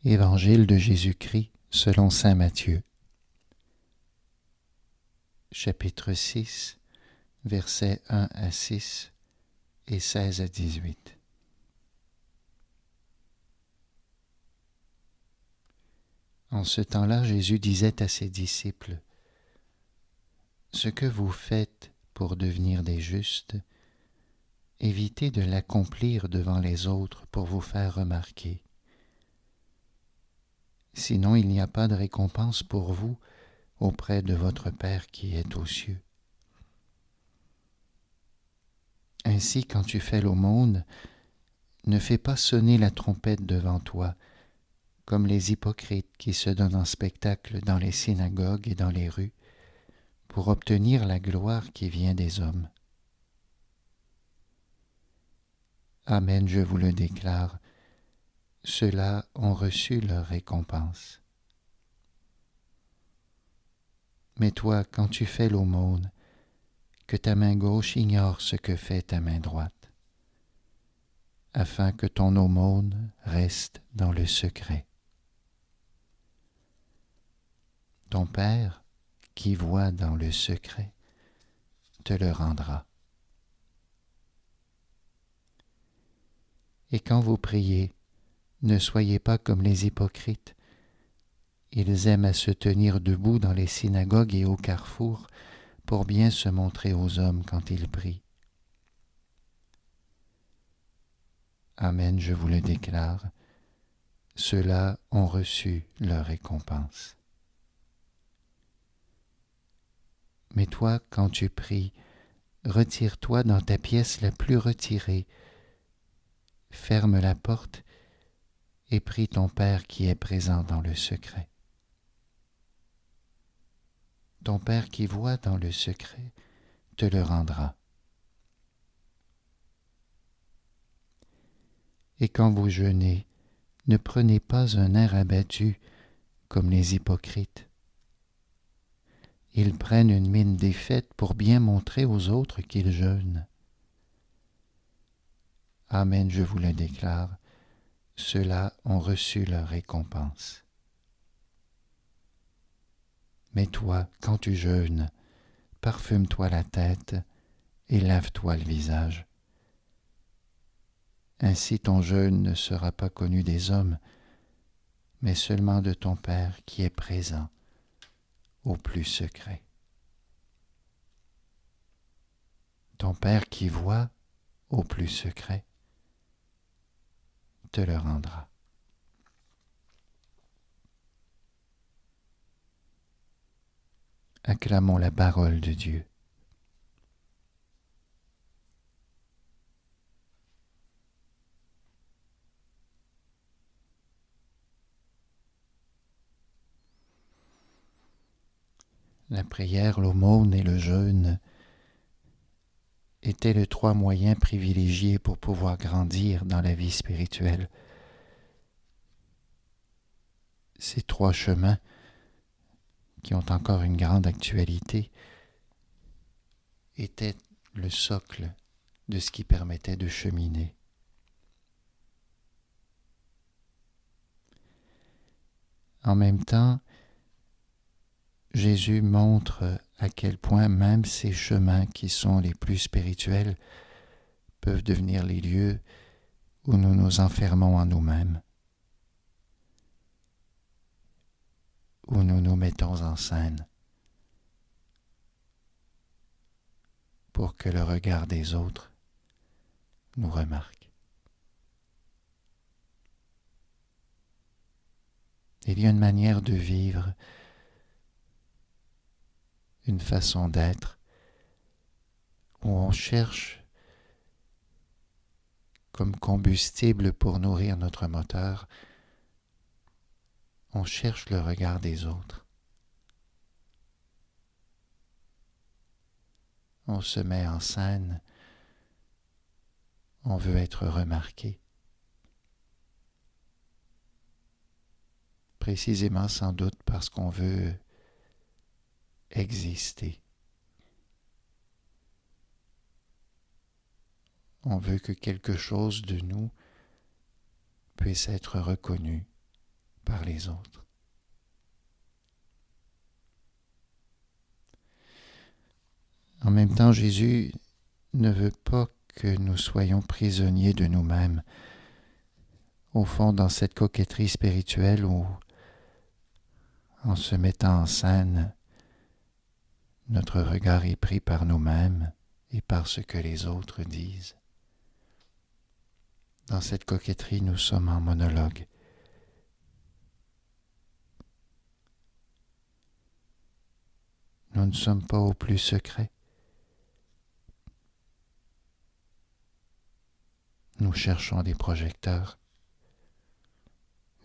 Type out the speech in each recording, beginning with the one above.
Évangile de Jésus-Christ selon saint Matthieu. Chapitre 6, versets 1 à 6 et 16 à 18. En ce temps-là, Jésus disait à ses disciples : « Ce que vous faites pour devenir des justes, évitez de l'accomplir devant les autres pour vous faire remarquer. Sinon, il n'y a pas de récompense pour vous auprès de votre Père qui est aux cieux. Ainsi, quand tu fais l'aumône, ne fais pas sonner la trompette devant toi, comme les hypocrites qui se donnent en spectacle dans les synagogues et dans les rues, pour obtenir la gloire qui vient des hommes. Amen, je vous le déclare, ceux-là ont reçu leur récompense. Mais toi, quand tu fais l'aumône, que ta main gauche ignore ce que fait ta main droite, afin que ton aumône reste dans le secret. Ton Père, qui voit dans le secret, te le rendra. Et quand vous priez, ne soyez pas comme les hypocrites. Ils aiment à se tenir debout dans les synagogues et au carrefour pour bien se montrer aux hommes quand ils prient. Amen, je vous le déclare, ceux-là ont reçu leur récompense. Mais toi, quand tu pries, retire-toi dans ta pièce la plus retirée, ferme la porte et prie ton Père qui est présent dans le secret. Ton Père qui voit dans le secret te le rendra. Et quand vous jeûnez, ne prenez pas un air abattu comme les hypocrites. Ils prennent une mine défaite pour bien montrer aux autres qu'ils jeûnent. Amen, je vous le déclare, ceux-là ont reçu leur récompense. Mais toi, quand tu jeûnes, parfume-toi la tête et lave-toi le visage. Ainsi ton jeûne ne sera pas connu des hommes, mais seulement de ton Père qui est présent au plus secret. Ton Père qui voit au plus secret te le rendra. Acclamons la parole de Dieu. La prière, l'aumône et le jeûne étaient les trois moyens privilégiés pour pouvoir grandir dans la vie spirituelle. Ces trois chemins, qui ont encore une grande actualité, étaient le socle de ce qui permettait de cheminer. En même temps, Jésus montre à quel point même ces chemins qui sont les plus spirituels peuvent devenir les lieux où nous nous enfermons en nous-mêmes, où nous nous mettons en scène pour que le regard des autres nous remarque. Il y a une manière de vivre, une façon d'être, où on cherche comme combustible pour nourrir notre moteur, on cherche le regard des autres. On se met en scène, on veut être remarqué. Précisément sans doute parce qu'on veut exister. On veut que quelque chose de nous puisse être reconnu par les autres. En même temps, Jésus ne veut pas que nous soyons prisonniers de nous-mêmes, au fond dans cette coquetterie spirituelle où, en se mettant en scène, notre regard est pris par nous-mêmes et par ce que les autres disent. Dans cette coquetterie, nous sommes en monologue. Nous ne sommes pas au plus secret. Nous cherchons des projecteurs,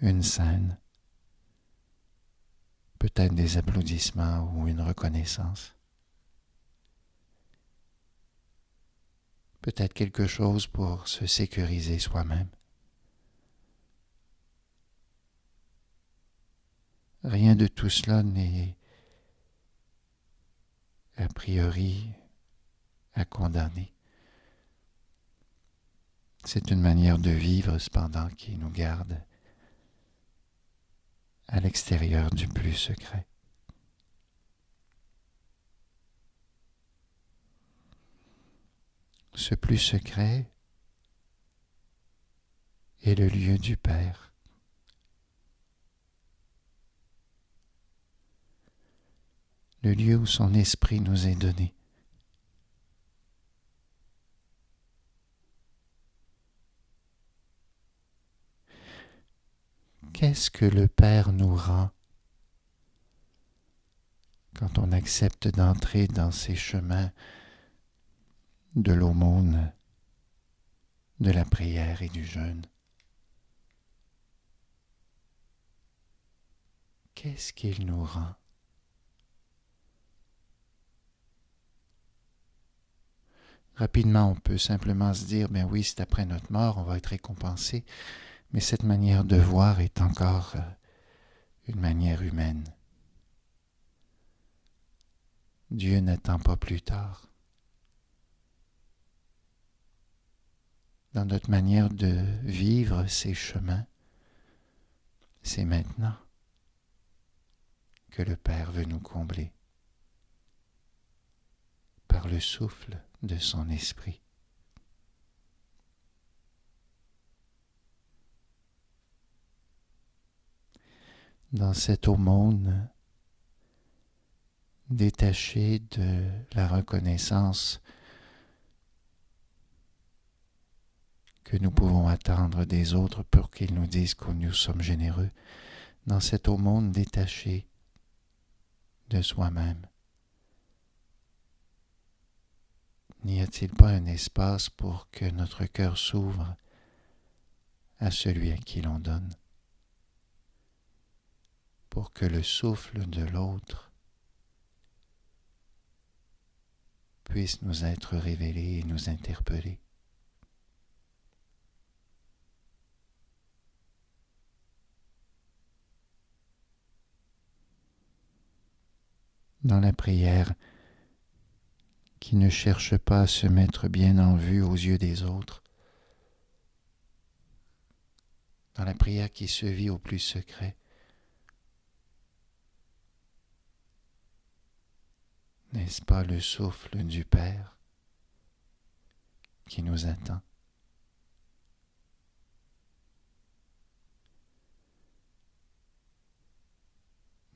une scène, peut-être des applaudissements ou une reconnaissance. Peut-être quelque chose pour se sécuriser soi-même. Rien de tout cela n'est a priori à condamner. C'est une manière de vivre cependant qui nous garde à l'extérieur du plus secret. Ce plus secret est le lieu du Père. Le lieu où son esprit nous est donné. Qu'est-ce que le Père nous rend quand on accepte d'entrer dans ces chemins de l'aumône, de la prière et du jeûne? Qu'est-ce qu'il nous rend? Rapidement, on peut simplement se dire, ben oui, c'est après notre mort, on va être récompensé, mais cette manière de voir est encore une manière humaine. Dieu n'attend pas plus tard. Dans notre manière de vivre ces chemins, c'est maintenant que le Père veut nous combler par le souffle de son esprit. Dans cette aumône, détachée de la reconnaissance que nous pouvons attendre des autres pour qu'ils nous disent que nous sommes généreux, dans cette aumône détachée de soi-même, n'y a-t-il pas un espace pour que notre cœur s'ouvre à celui à qui l'on donne, pour que le souffle de l'autre puisse nous être révélé et nous interpeller? Dans la prière, qui ne cherche pas à se mettre bien en vue aux yeux des autres, dans la prière qui se vit au plus secret, n'est-ce pas le souffle du Père qui nous attend?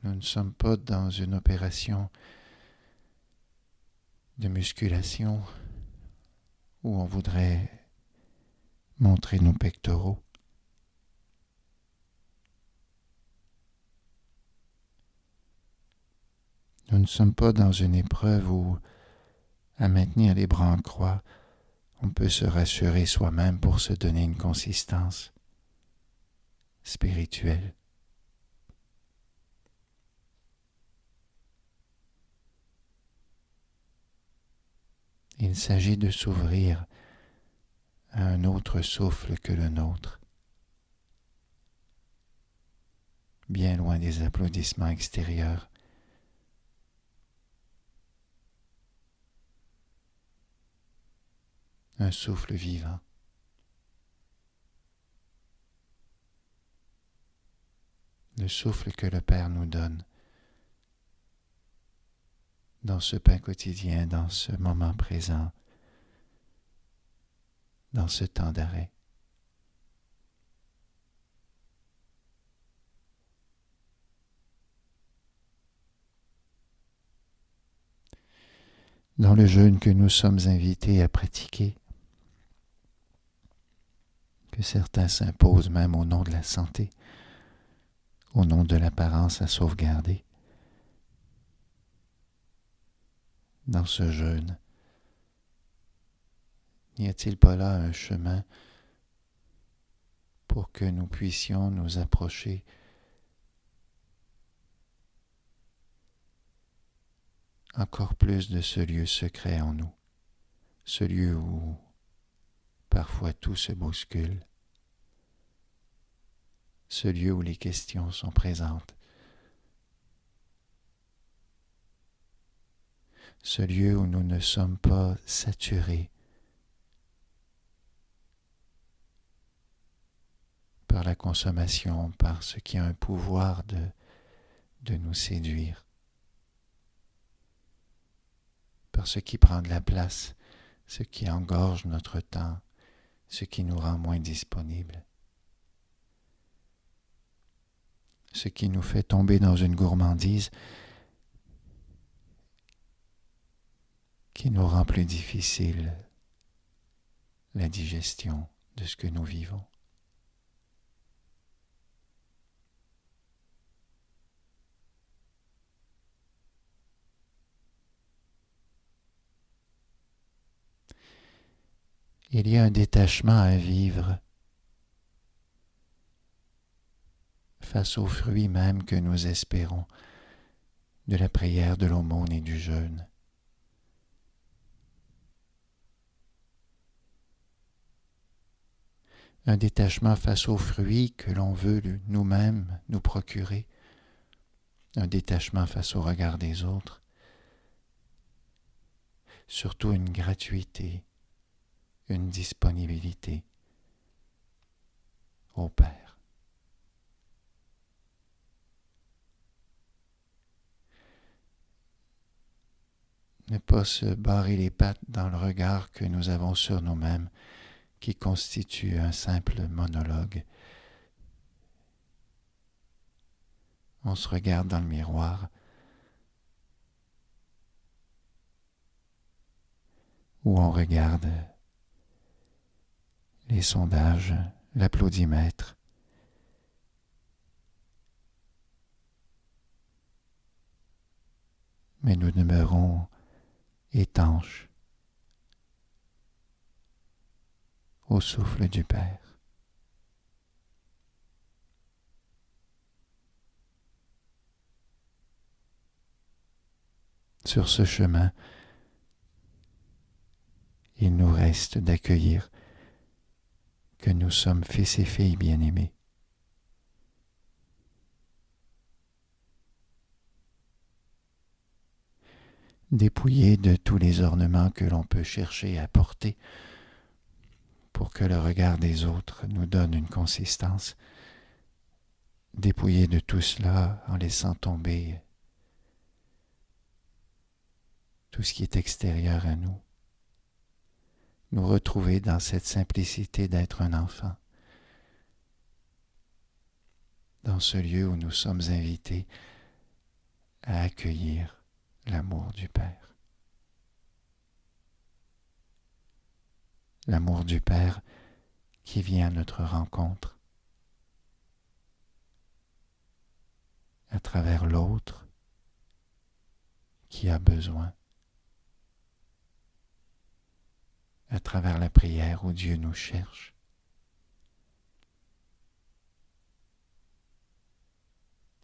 Nous ne sommes pas dans une opération de musculation où on voudrait montrer nos pectoraux. Nous ne sommes pas dans une épreuve où, à maintenir les bras en croix, on peut se rassurer soi-même pour se donner une consistance spirituelle. Il s'agit de s'ouvrir à un autre souffle que le nôtre, bien loin des applaudissements extérieurs. Un souffle vivant. le souffle que le Père nous donne dans ce pain quotidien, dans ce moment présent, dans ce temps d'arrêt. Dans le jeûne que nous sommes invités à pratiquer, que certains s'imposent même au nom de la santé, au nom de l'apparence à sauvegarder. Dans ce jeûne, n'y a-t-il pas là un chemin pour que nous puissions nous approcher encore plus de ce lieu secret en nous, ce lieu où parfois tout se bouscule, ce lieu où les questions sont présentes, ce lieu où nous ne sommes pas saturés par la consommation, par ce qui a un pouvoir de nous séduire, par ce qui prend de la place, ce qui engorge notre temps, ce qui nous rend moins disponibles, ce qui nous fait tomber dans une gourmandise qui nous rend plus difficile la digestion de ce que nous vivons. Il y a un détachement à vivre face aux fruits même que nous espérons de la prière, de l'aumône et du jeûne. Un détachement face aux fruits que l'on veut nous-mêmes nous procurer. Un détachement face au regard des autres. Surtout une gratuité, une disponibilité au Père. Ne pas se barrer les pattes dans le regard que nous avons sur nous-mêmes, qui constitue un simple monologue. On se regarde dans le miroir, où on regarde les sondages, l'applaudimètre, mais nous demeurons étanches au souffle du Père. Sur ce chemin, il nous reste d'accueillir que nous sommes fils et filles bien-aimés. Dépouillés de tous les ornements que l'on peut chercher à porter pour que le regard des autres nous donne une consistance, dépouillés de tout cela en laissant tomber tout ce qui est extérieur à nous, nous retrouver dans cette simplicité d'être un enfant, dans ce lieu où nous sommes invités à accueillir l'amour du Père. L'amour du Père qui vient à notre rencontre à travers l'autre qui a besoin, à travers la prière où Dieu nous cherche,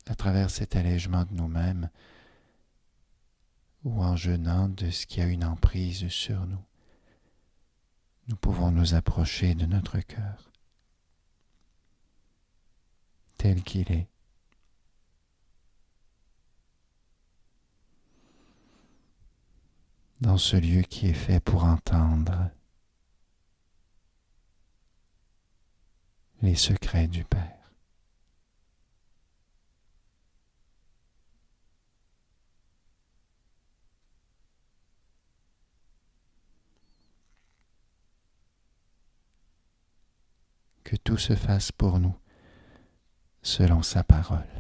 à travers cet allègement de nous-mêmes ou en jeûnant de ce qui a une emprise sur nous, nous pouvons nous approcher de notre cœur tel qu'il est. Dans ce lieu qui est fait pour entendre les secrets du Père. que tout se fasse pour nous, selon sa parole.